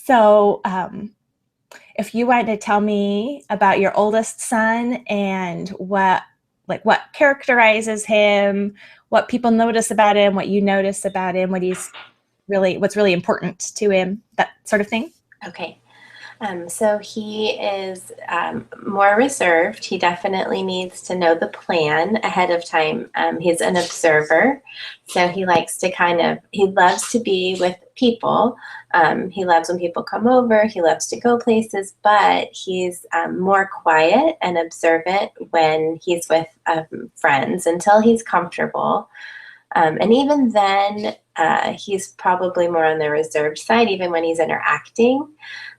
So, if you wanted to tell me about your oldest son and what characterizes him, what people notice about him, what you notice about him, what's really important to him, that sort of thing. Okay. So he is more reserved. He definitely needs to know the plan ahead of time. He's an observer, so he likes to he loves to be with people. He loves when people come over. He loves to go places, but he's more quiet and observant when he's with friends until he's comfortable. And even then, he's probably more on the reserved side, even when he's interacting.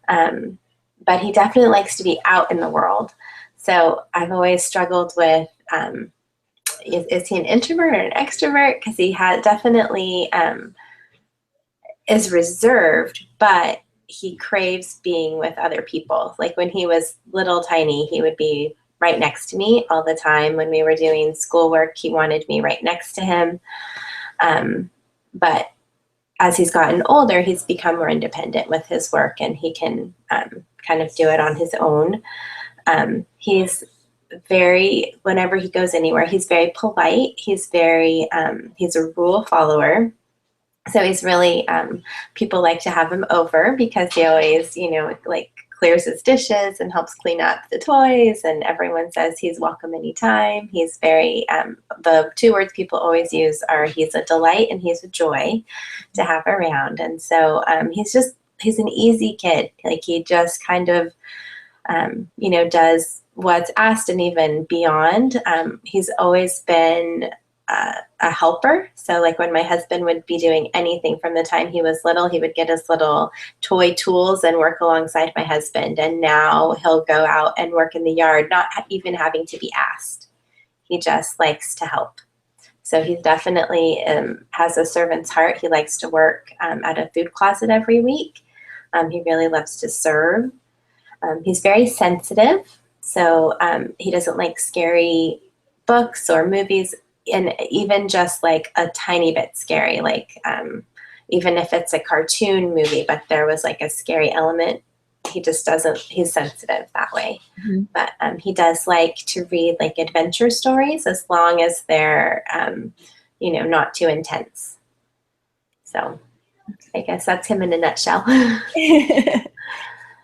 But he definitely likes to be out in the world. So I've always struggled with, is he an introvert or an extrovert? Because he definitely is reserved, but he craves being with other people. Like when he was little tiny, he would be right next to me all the time. When we were doing schoolwork, he wanted me right next to him. But as he's gotten older, he's become more independent with his work, and he can kind of do it on his own. Whenever he goes anywhere, he's very polite. He's a rule follower. So he's really, people like to have him over because he always, like clears his dishes and helps clean up the toys, and everyone says he's welcome anytime. He's very, the two words people always use are he's a delight and he's a joy to have around. And so he's an easy kid. Like he just kind of, does what's asked and even beyond. He's always been a helper. So like when my husband would be doing anything from the time he was little, he would get his little toy tools and work alongside my husband. And now he'll go out and work in the yard, not even having to be asked. He just likes to help. So he definitely has a servant's heart. He likes to work at a food closet every week. He really loves to serve. He's very sensitive. So he doesn't like scary books or movies, and even just like a tiny bit scary, like even if it's a cartoon movie, but there was like a scary element, he just doesn't, he's sensitive that way. Mm-hmm. But he does like to read like adventure stories as long as they're, not too intense. So I guess that's him in a nutshell.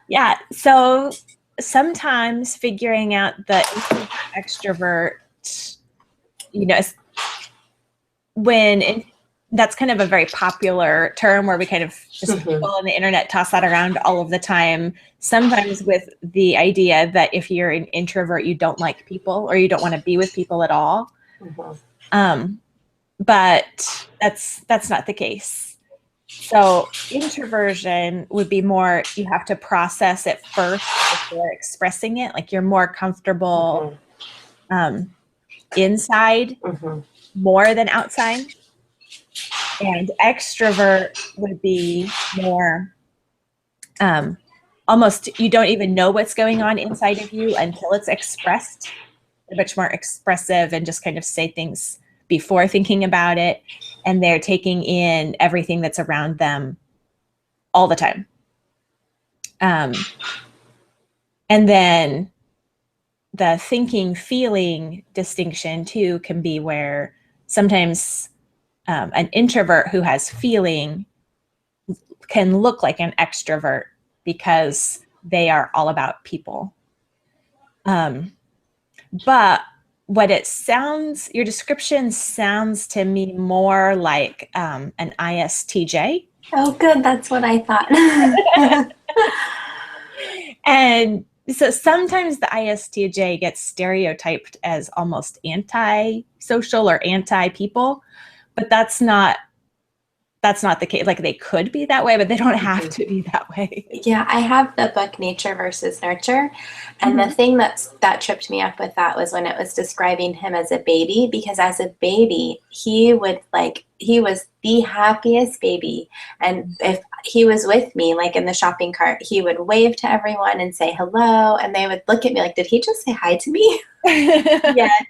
Yeah. So sometimes figuring out the extrovert, that's kind of a very popular term where we kind of just people on the internet toss that around all of the time, sometimes with the idea that if you're an introvert, you don't like people or you don't want to be with people at all. Mm-hmm. But that's not the case. So introversion would be more, you have to process it first before expressing it. Like you're more comfortable inside more than outside. And extrovert would be more almost, you don't even know what's going on inside of you until it's expressed. They're much more expressive and just kind of say things before thinking about it. And they're taking in everything that's around them all the time. And then the thinking, feeling distinction too can be where sometimes an introvert who has feeling can look like an extrovert because they are all about people. But what your description sounds to me more like an ISTJ. Oh, good. That's what I thought. And so sometimes the ISTJ gets stereotyped as almost anti-social or anti-people, but that's not the case. Like they could be that way, but they don't have to be that way. Yeah, I have the book Nature versus Nurture. And the thing that tripped me up with that was when it was describing him as a baby, because as a baby, he was the happiest baby. And if he was with me, like in the shopping cart, he would wave to everyone and say hello. And they would look at me like, did he just say hi to me? Yes.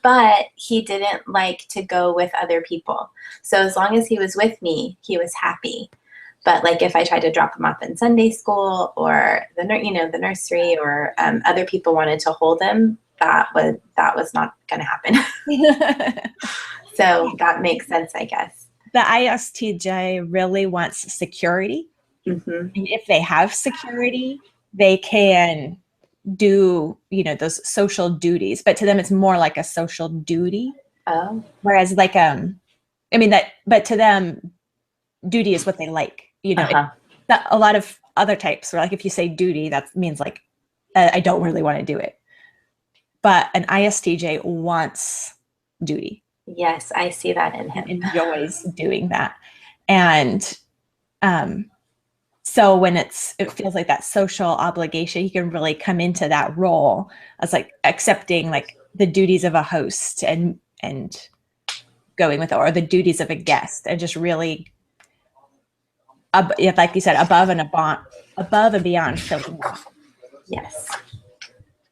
But he didn't like to go with other people. So as long as he was with me, he was happy. But like if I tried to drop him off in Sunday school or the nursery, or other people wanted to hold him, that was not going to happen. So that makes sense, I guess. The ISTJ really wants security. Mm-hmm. And if they have security, they can do, those social duties, but to them it's more like a social duty. Oh. Whereas but to them, duty is what they like. A lot of other types, or like if you say duty, that means like, I don't really want to do it. But an ISTJ wants duty. Yes, I see that in him. And enjoys doing that. And so when it feels like that social obligation, he can really come into that role as like accepting like the duties of a host and going with it, or the duties of a guest, and just really, like you said, above and beyond filling up. Yes.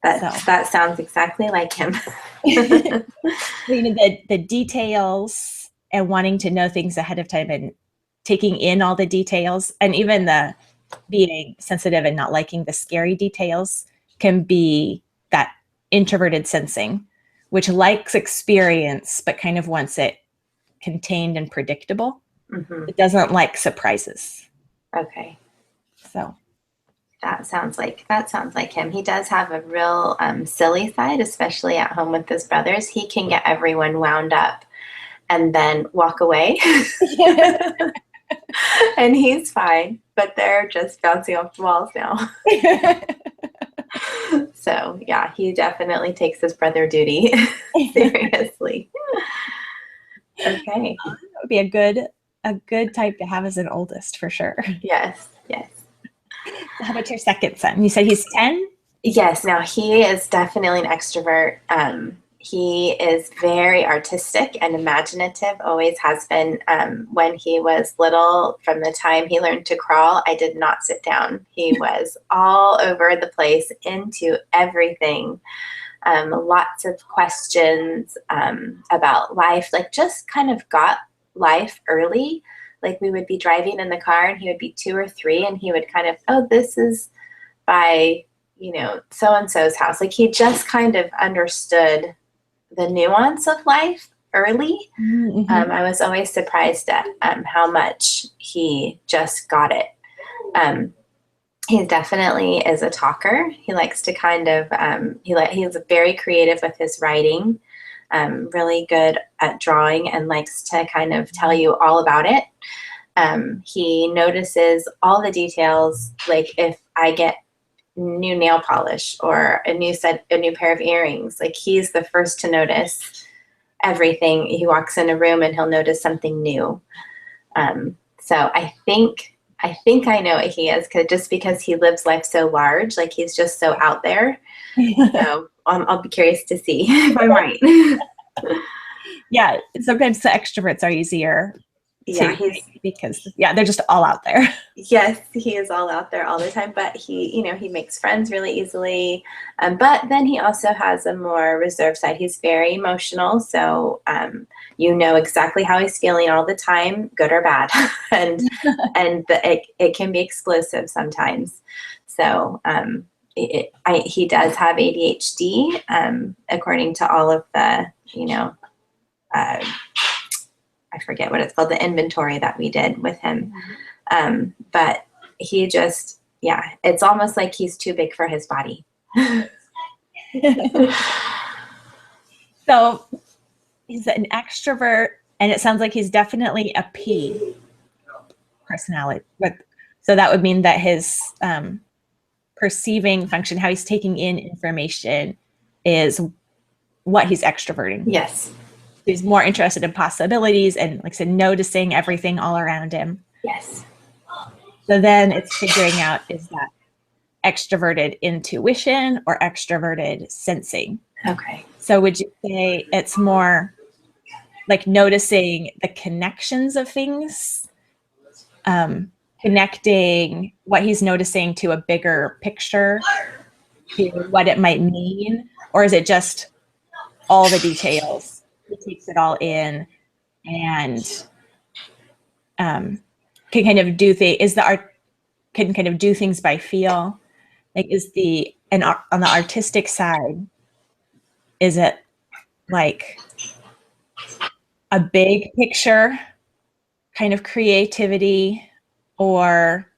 That sounds exactly like him. The details and wanting to know things ahead of time and taking in all the details, and even the being sensitive and not liking the scary details can be that introverted sensing, which likes experience but kind of wants it contained and predictable. Mm-hmm. It doesn't like surprises. Okay. So that sounds like him. He does have a real silly side, especially at home with his brothers. He can get everyone wound up and then walk away. And he's fine, but they're just bouncing off the walls now. So yeah, he definitely takes his brother duty seriously. Okay. That would be a good type to have as an oldest, for sure. Yes. How about your second son? You said he's 10? Yes. Now he is definitely an extrovert. He is very artistic and imaginative, always has been. When he was little, from the time he learned to crawl, I did not sit down. He was all over the place, into everything. Lots of questions about life, like just kind of got life early. Like we would be driving in the car and he would be 2 or 3 and he would kind of, oh, this is by, so-and-so's house. Like he just kind of understood the nuance of life early. Mm-hmm. I was always surprised at how much he just got it. He definitely is a talker. He likes to kind of, he's very creative with his writing, really good at drawing, and likes to kind of tell you all about it. He notices all the details, like if I get new nail polish or a new pair of earrings, like he's the first to notice everything. He walks in a room and he'll notice something new. So I think I know what he is, because he lives life so large, like he's just so out there. So I'll be curious to see if I'm right. Yeah, sometimes the extroverts are easier. Yeah, because they're just all out there. Yes, he is all out there all the time, but he makes friends really easily. But then he also has a more reserved side. He's very emotional, so exactly how he's feeling all the time, good or bad, and it can be explosive sometimes. So he does have ADHD, according to all of the I forget what it's called, the inventory that we did with him. But he just, it's almost like he's too big for his body. So he's an extrovert, and it sounds like he's definitely a P personality. So that would mean that his perceiving function, how he's taking in information, is what he's extroverting. Yes. He's more interested in possibilities and, like I said, noticing everything all around him. Yes. So then it's figuring out, is that extroverted intuition or extroverted sensing? Okay. So would you say it's more like noticing the connections of things, connecting what he's noticing to a bigger picture, to what it might mean? Or is it just all the details? He takes it all in and can kind of do can kind of do things by feel. Like on the artistic side, is it like a big picture kind of creativity, or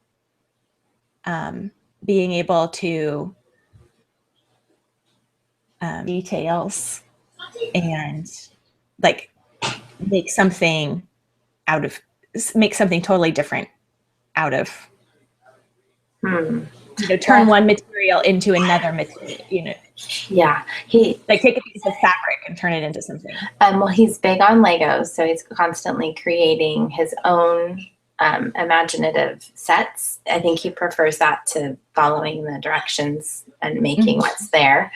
being able to details and like make something totally different out of turn one material into another material, Yeah, like take a piece of fabric and turn it into something. Well, he's big on Legos, so he's constantly creating his own imaginative sets. I think he prefers that to following the directions and making what's there.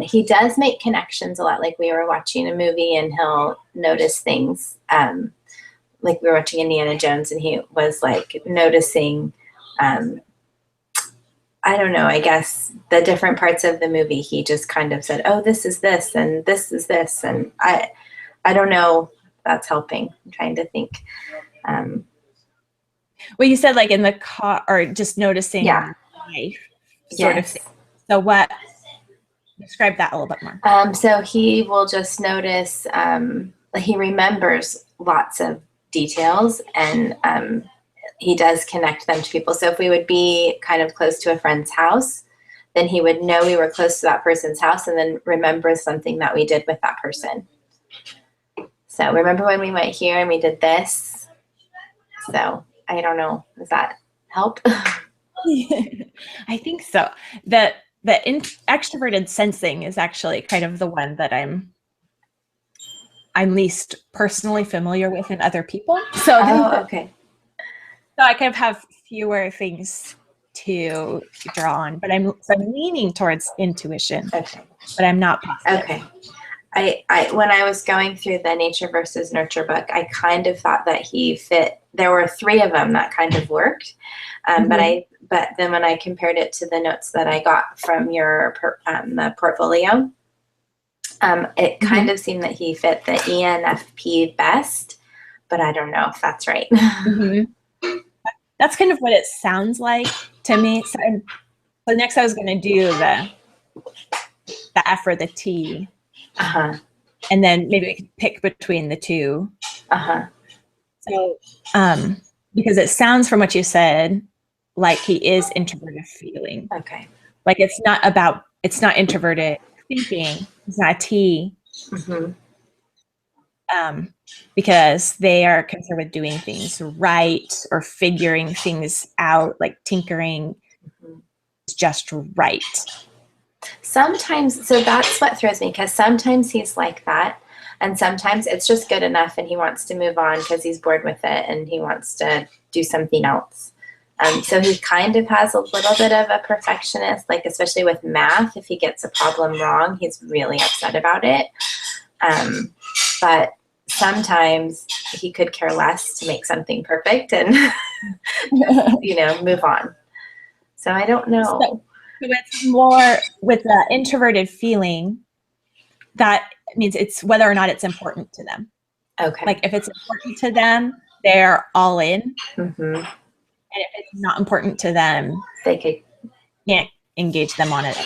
He does make connections a lot. Like we were watching a movie and he'll notice things. Like we were watching Indiana Jones and he was like noticing, I don't know, I guess the different parts of the movie. He just kind of said, oh, this is this and this is this. And I don't know if that's helping. I'm trying to think. Well, you said like in the car, or just noticing life sort of thing. So what, describe that a little bit more. So he will just notice, he remembers lots of details, and he does connect them to people. So if we would be kind of close to a friend's house, then he would know we were close to that person's house and then remember something that we did with that person. So remember when we went here and we did this? So I don't know. Does that help? I think so. The extroverted sensing is actually kind of the one that I'm least personally familiar with in other people. So okay. So I kind of have fewer things to draw on, but I'm leaning towards intuition. Okay. But I'm not positive. Okay. I when I was going through the Nature versus Nurture book, I kind of thought that he fit. There were 3 of them that kind of worked, but then when I compared it to the notes that I got from your the portfolio, it kind of seemed that he fit the ENFP best, but I don't know if that's right. That's kind of what it sounds like to me. So next I was going to do the F or the T. And then maybe we could pick between the 2. So, because it sounds from what you said, like he is introverted feeling. Okay. Like it's not introverted thinking. It's not a T. Because they are concerned with doing things right or figuring things out, like tinkering is just right. Sometimes, so that's what throws me, because sometimes he's like that, and sometimes it's just good enough and he wants to move on because he's bored with it and he wants to do something else. So he kind of has a little bit of a perfectionist, like especially with math. If he gets a problem wrong, he's really upset about it. But sometimes he could care less to make something perfect and, move on. So I don't know. So it's more with the introverted feeling. That means it's whether or not it's important to them. Okay. Like if it's important to them, they're all in. And if it's not important to them, they can't engage them on it.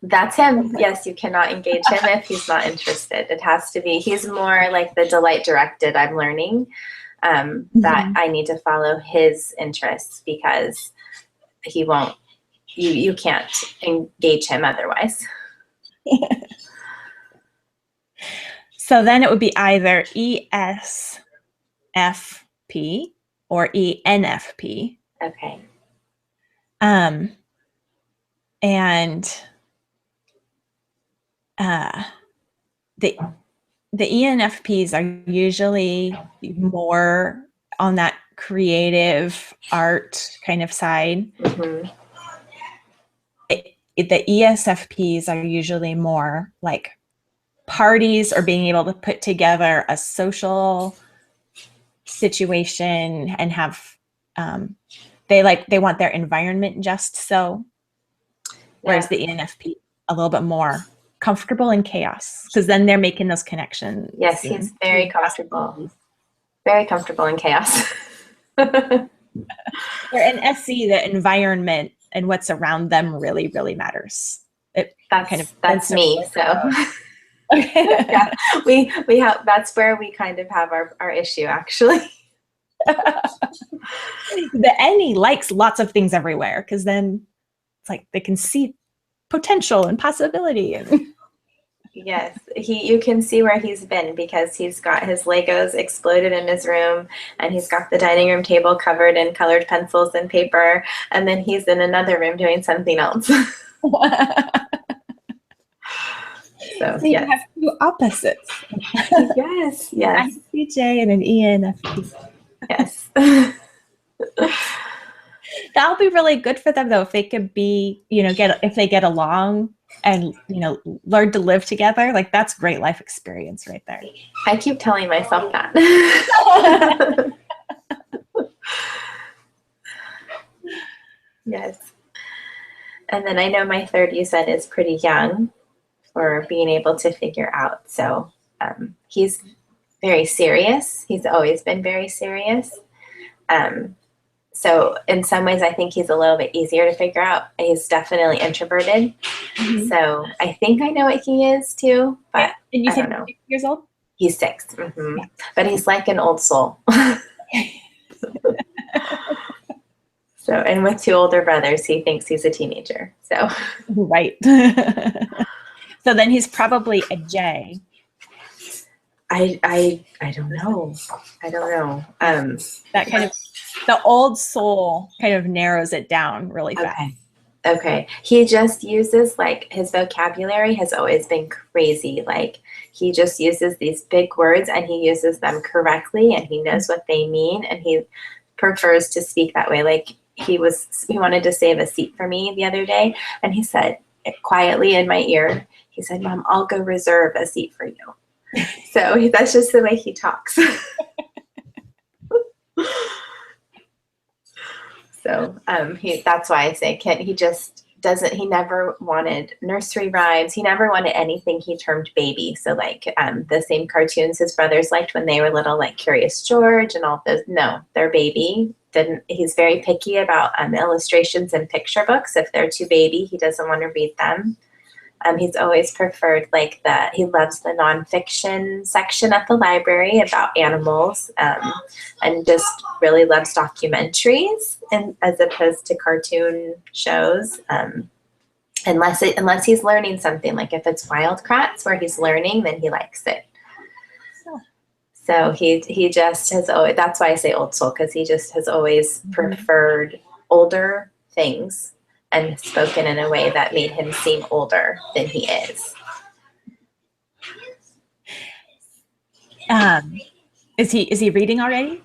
That's him. Yes, you cannot engage him if he's not interested. It has to be. He's more like the delight directed. I'm learning that I need to follow his interests because he won't. You can't engage him otherwise. So then it would be either ESFP or ENFP. Okay. And the ENFPs are usually more on that creative art kind of side. The ESFPs are usually more like parties or being able to put together a social situation and have they want their environment just so, whereas the ENFP a little bit more comfortable in chaos because then they're making those connections. Yes, he's very comfortable in chaos. Where in SC, the environment and what's around them really, really matters. It That's me. So okay. yeah, we have, that's where we kind of have our issue actually. The Any likes lots of things everywhere because then it's like they can see potential and possibility. Yes, you can see where he's been because he's got his Legos exploded in his room, and he's got the dining room table covered in colored pencils and paper, and then he's in another room doing something else. So you have two opposites. Yes, An ISTJ and an ENFP. Yes. That'll be really good for them though if they could be, if they get along and learn to live together. Like that's great life experience right there. I keep telling myself that. Yes. And then I know my third, you said, is pretty young for being able to figure out. So he's very serious. He's always been very serious. So in some ways, I think he's a little bit easier to figure out. He's definitely introverted. Mm-hmm. So I think I know what he is too, but and you I don't know. 6 years old? He's 6. Mm-hmm. Yeah. But he's like an old soul. So, and with 2 older brothers, he thinks he's a teenager. So, right. So then he's probably a J. I don't know. I don't know. That kind of, the old soul kind of narrows it down really fast. Okay. He just uses, like, his vocabulary has always been crazy. Like, he just uses these big words and he uses them correctly and he knows what they mean and he prefers to speak that way. Like, he wanted to save a seat for me the other day and he said quietly in my ear, he said, "Mom, I'll go reserve a seat for you." So that's just the way he talks. So that's why I say he just doesn't, he never wanted nursery rhymes. He never wanted anything he termed baby. So like the same cartoons his brothers liked when they were little, like Curious George and all those. No, their baby didn't. He's very picky about illustrations and picture books. If they're too baby, he doesn't want to read them. He's always preferred he loves the nonfiction section at the library about animals, and just really loves documentaries and as opposed to cartoon shows. Unless he's learning something, like if it's Wildcrats where he's learning, then he likes it. So he just has always, that's why I say old soul, because he just has always preferred older things and spoken in a way that made him seem older than he is. Is he reading already?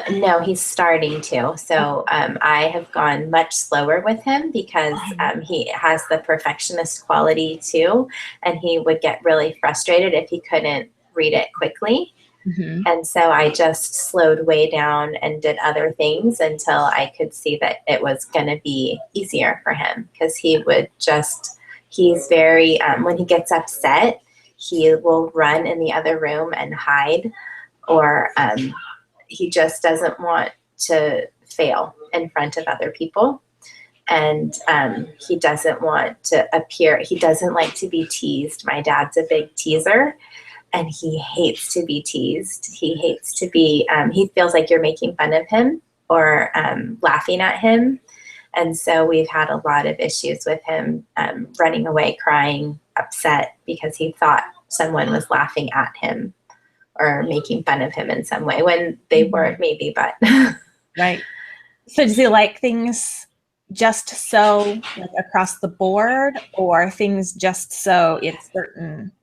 No, he's starting to. So I have gone much slower with him because he has the perfectionist quality too, and he would get really frustrated if he couldn't read it quickly. Mm-hmm. And so I just slowed way down and did other things until I could see that it was going to be easier for him, because he's very, when he gets upset, he will run in the other room and hide, or he just doesn't want to fail in front of other people. And he doesn't want to appear, he doesn't like to be teased. My dad's a big teaser. And he hates to be teased. He hates to be, he feels like you're making fun of him or laughing at him. And so we've had a lot of issues with him running away, crying, upset, because he thought someone was laughing at him or making fun of him in some way when they weren't, maybe, but. Right. So does he like things just so like across the board, or things just so in certain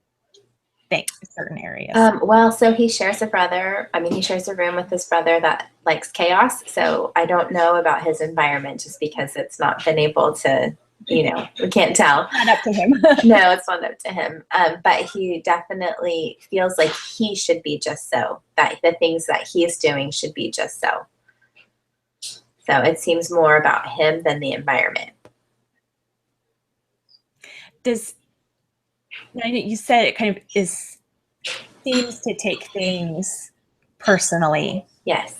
areas? Well, so he shares he shares a room with his brother that likes chaos. So I don't know about his environment just because it's not been able to, we can't tell. Not up to him. No, it's not up to him. But he definitely feels like he should be just so, that the things that he's doing should be just so. So it seems more about him than the environment. You said it kind of seems to take things personally. Yes.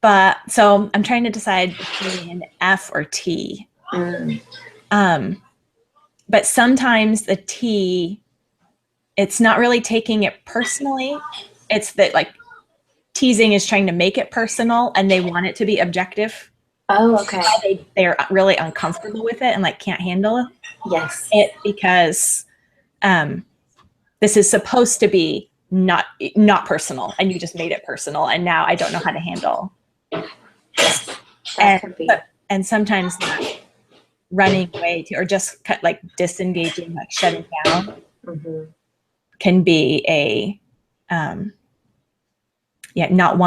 but so I'm trying to decide between an F or T. But sometimes the T, it's not really taking it personally. It's that like teasing is trying to make it personal and they want it to be objective. Oh, okay. They're really uncomfortable with it and like can't handle Yes. it because this is supposed to be not personal and you just made it personal and now I don't know how to handle. That could be. And sometimes that running away to, or just like disengaging, like shutting down, can be a not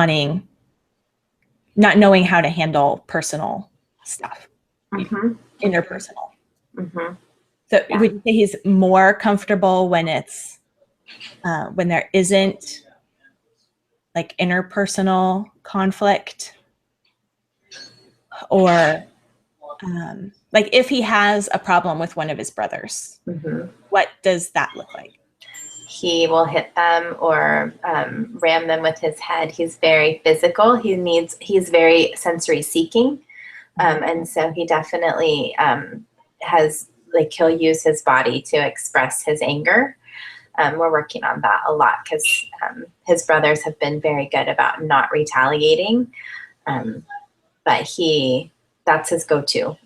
knowing how to handle personal stuff, interpersonal. So would you say he's more comfortable when it's when there isn't like interpersonal conflict, or like if he has a problem with one of his brothers, what does that look like? He will hit them or ram them with his head. He's very physical. He's very sensory seeking. And so he definitely has, like, he'll use his body to express his anger. We're working on that a lot because his brothers have been very good about not retaliating. But that's his go-to.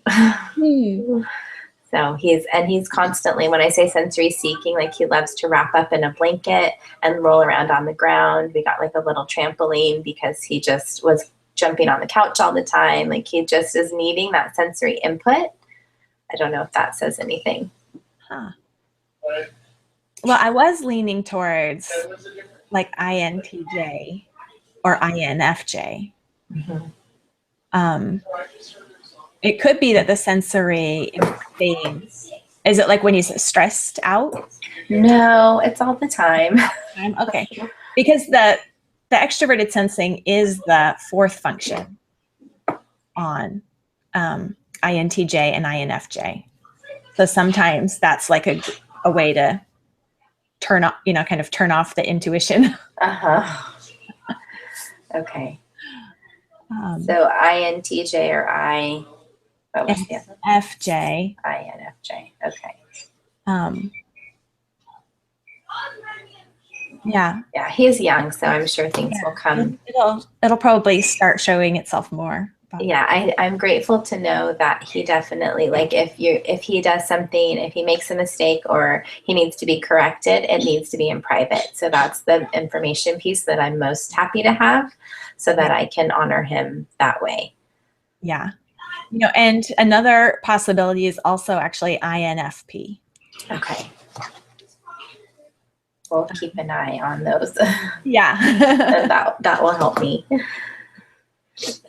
So he's constantly, when I say sensory seeking, like he loves to wrap up in a blanket and roll around on the ground. We got like a little trampoline because he just was jumping on the couch all the time. Like he just is needing that sensory input. I don't know if that says anything. Huh. Well, I was leaning towards like INTJ or INFJ. It could be that the sensory fades. Is it like when he's stressed out? No, it's all the time. Okay. Because the extroverted sensing is the fourth function on INTJ and INFJ. So sometimes that's like a way to turn off, kind of turn off the intuition. Okay. So INTJ or FJ. INFJ. Okay. Yeah. Yeah, he's young, so I'm sure things will come. It'll probably start showing itself more. Yeah, I'm grateful to know that he definitely, like, if he does something, if he makes a mistake or he needs to be corrected, it needs to be in private. So that's the information piece that I'm most happy to have, so that I can honor him that way. Yeah. And another possibility is also actually INFP. Okay. We'll keep an eye on those. Yeah. And that will help me.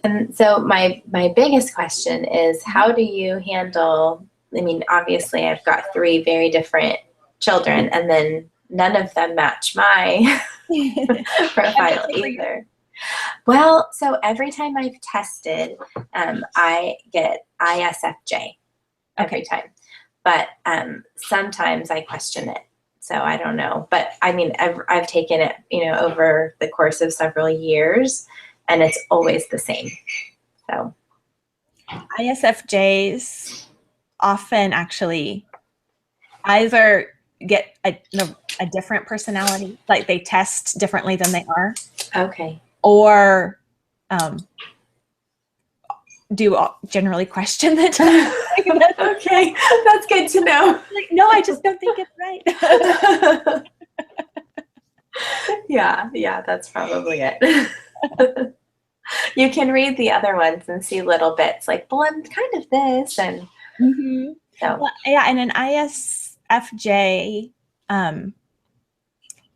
And so my biggest question is, how do you handle, I mean, obviously I've got 3 very different children, and then none of them match my profile either. Well, so every time I've tested, I get ISFJ every time. But sometimes I question it. So I don't know. But I mean, I've taken it, over the course of several years, and it's always the same. So ISFJs often actually either get a different personality, like they test differently than they are. Okay. Or do generally question the test. Okay, that's good to know. Like, no, I just don't think it's right. Yeah, that's probably it. You can read the other ones and see little bits like, well, I'm kind of this, and so. Well, yeah, and an ISFJ can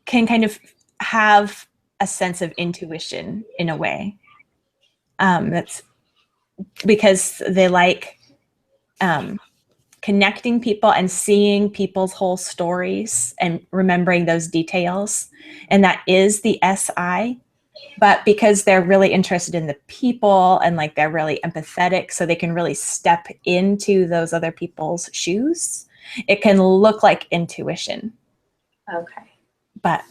kind of have a sense of intuition in a way. That's because they like connecting people and seeing people's whole stories and remembering those details. And that is the SI. But because they're really interested in the people and like they're really empathetic, so they can really step into those other people's shoes, it can look like intuition. Okay. But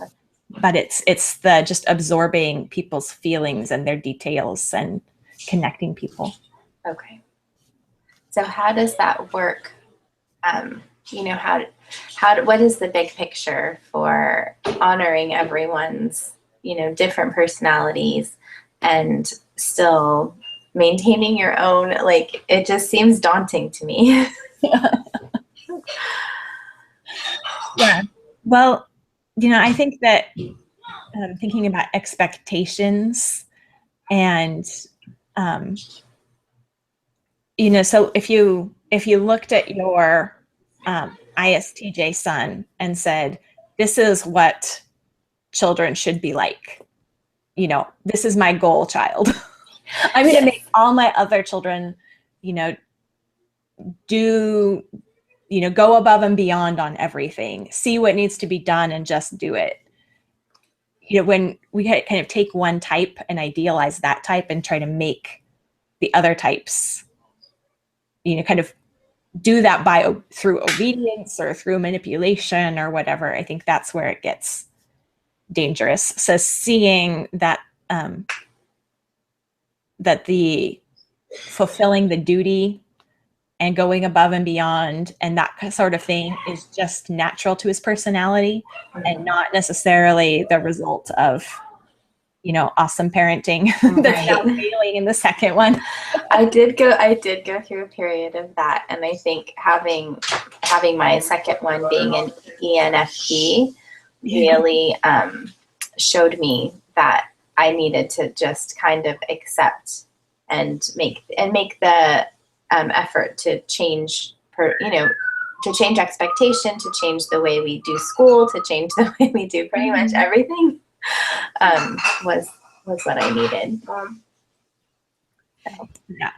but it's the just absorbing people's feelings and their details and connecting people. Okay. So how does that work? What is the big picture for honoring everyone's, different personalities and still maintaining your own? Like, it just seems daunting to me. Yeah. Well, I think that thinking about expectations and, so if you looked at your ISTJ son and said, this is what children should be like, this is my goal child. I'm going to make all my other children, go above and beyond on everything, see what needs to be done and just do it. When we kind of take one type and idealize that type and try to make the other types, kind of do that through obedience or through manipulation or whatever, I think that's where it gets dangerous. So seeing that, that the fulfilling the duty and going above and beyond and that sort of thing is just natural to his personality and not necessarily the result of, awesome parenting that's now failing in the second one. I did go through a period of that. And I think having my second one being an ENFP really showed me that I needed to just kind of accept and make the effort to change to change expectation, to change the way we do school, to change the way we do pretty much everything, was what I needed. Yeah.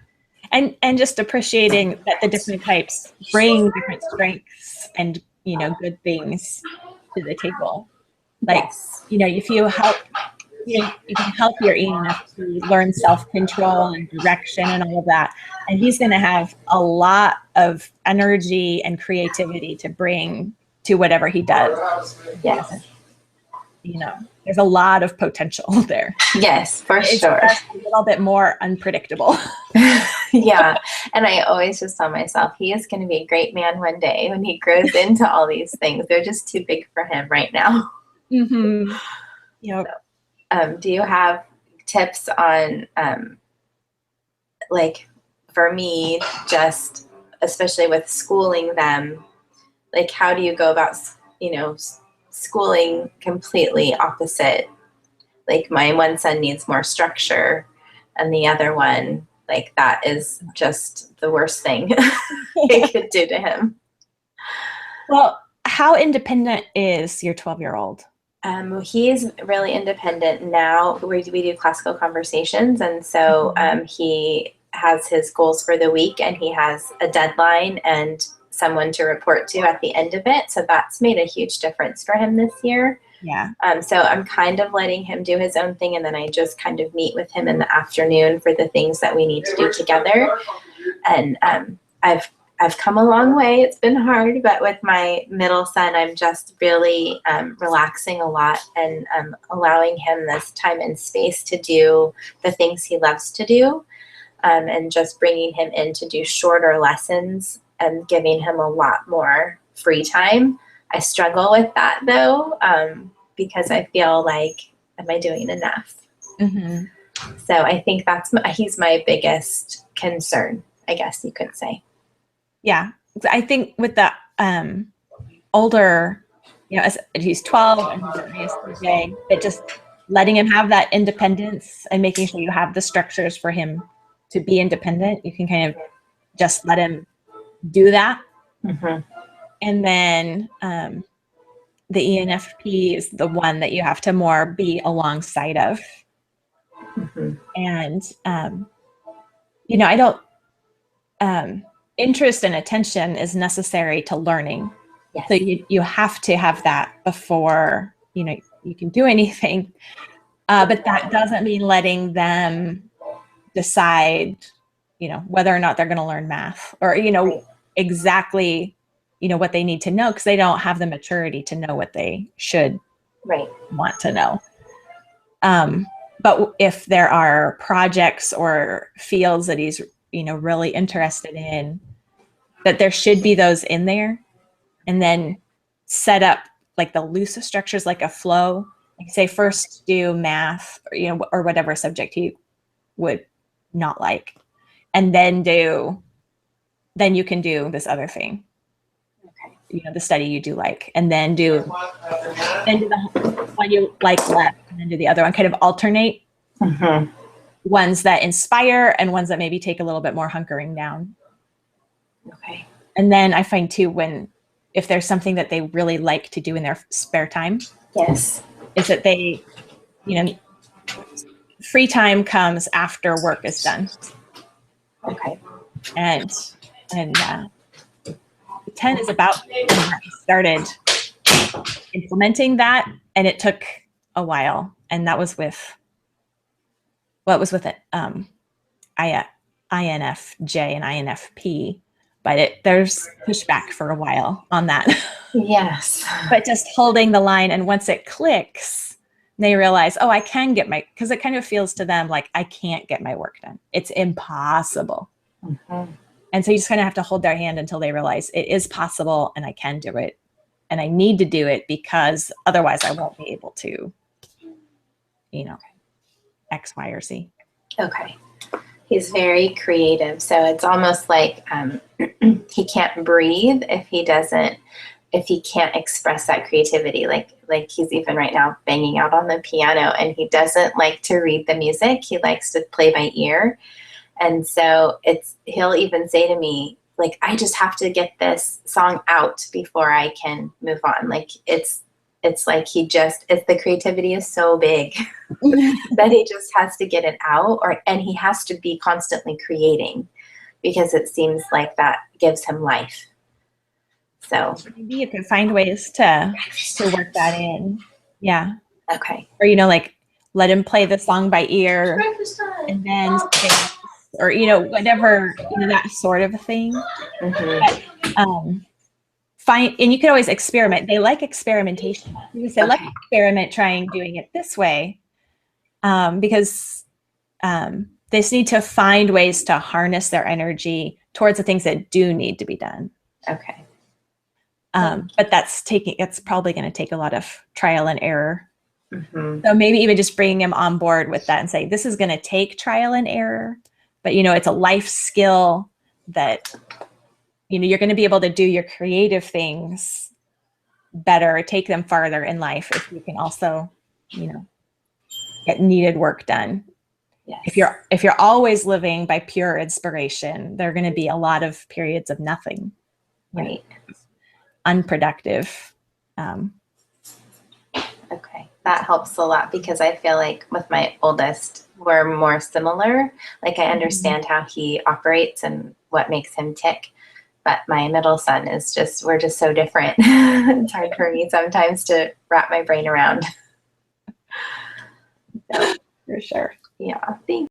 And just appreciating that the different types bring different strengths and, good things to the table. Like, Yes. if you help, you can help your ENFP learn self-control and direction and all of that. And he's going to have a lot of energy and creativity to bring to whatever he does. Yes. There's a lot of potential there. Yes, for sure. It's just a little bit more unpredictable. Yeah. And I always just tell myself, he is going to be a great man one day when he grows into all these things. They're just too big for him right now. Mm-hmm. Yep. Do you have tips on, like, for me, just especially with schooling them, like, how do you go about, schooling completely opposite? Like, my one son needs more structure and the other one, like, that is just the worst thing I could do to him. Well, how independent is your 12-year-old? He is really independent now. We do classical conversations, and so he has his goals for the week, and he has a deadline and someone to report to at the end of it. So that's made a huge difference for him this year. Yeah. So I'm kind of letting him do his own thing, and then I just kind of meet with him in the afternoon for the things that we need to do together. And I've come a long way. It's been hard, but with my middle son, I'm just really relaxing a lot and allowing him this time and space to do the things he loves to do, and just bringing him in to do shorter lessons and giving him a lot more free time. I struggle with that though, because I feel like, am I doing enough? Mm-hmm. So I think he's my biggest concern, I guess you could say. Yeah, I think with the older, as he's 12 and he's an ISTJ, but just letting him have that independence and making sure you have the structures for him to be independent, you can kind of just let him do that. Mm-hmm. And then the ENFP is the one that you have to more be alongside of. Mm-hmm. And, I don't, interest and attention is necessary to learning. Yes. So you have to have that before, you can do anything. But that doesn't mean letting them decide, whether or not they're going to learn math or, exactly, what they need to know, because they don't have the maturity to know what they should Right. want to know. But if there are projects or fields that he's, really interested in, that there should be those in there, and then set up like the loose structures, like a flow. Like say first do math, or whatever subject he would not like, and then you can do this other thing. Okay. The study you do like, and then do the one you like left, and then do the other one. Kind of alternate ones that inspire and ones that maybe take a little bit more hunkering down. Okay. And then I find too, if there's something that they really like to do in their spare time, yes, is that they, free time comes after work is done. Okay. And 10 is about when I started implementing that, and it took a while. And that was with it, INFJ and INFP, but there's pushback for a while on that. Yes. But just holding the line, and once it clicks, they realize, I can get because it kind of feels to them like I can't get my work done. It's impossible. And so you just kind of have to hold their hand until they realize it is possible and I can do it. And I need to do it because otherwise I won't be able to, X, Y, or Z. Okay. He's very creative. So it's almost like he can't breathe if he can't express that creativity. Like he's even right now banging out on the piano, and he doesn't like to read the music. He likes to play by ear. And so he'll even say to me, like, I just have to get this song out before I can move on. Like it's like the creativity is so big that he just has to get it out, and he has to be constantly creating because it seems like that gives him life. So maybe you can find ways to work that in. Yeah. Okay. Or, like let him play the song by ear and then or, whatever, that sort of thing. But, and you can always experiment. They like experimentation. You can say, let's experiment trying doing it this way. Because they just need to find ways to harness their energy towards the things that do need to be done. Okay. But it's probably going to take a lot of trial and error. So maybe even just bringing him on board with that and say, this is going to take trial and error, but it's a life skill that, you're going to be able to do your creative things better, take them farther in life if you can also, get needed work done. Yes. If you're always living by pure inspiration, there are going to be a lot of periods of nothing. Right. Unproductive. Okay. That helps a lot because I feel like with my oldest, we're more similar. Like I understand how he operates and what makes him tick. But my middle son we're just so different. It's hard for me sometimes to wrap my brain around. For sure. Yeah. Thanks.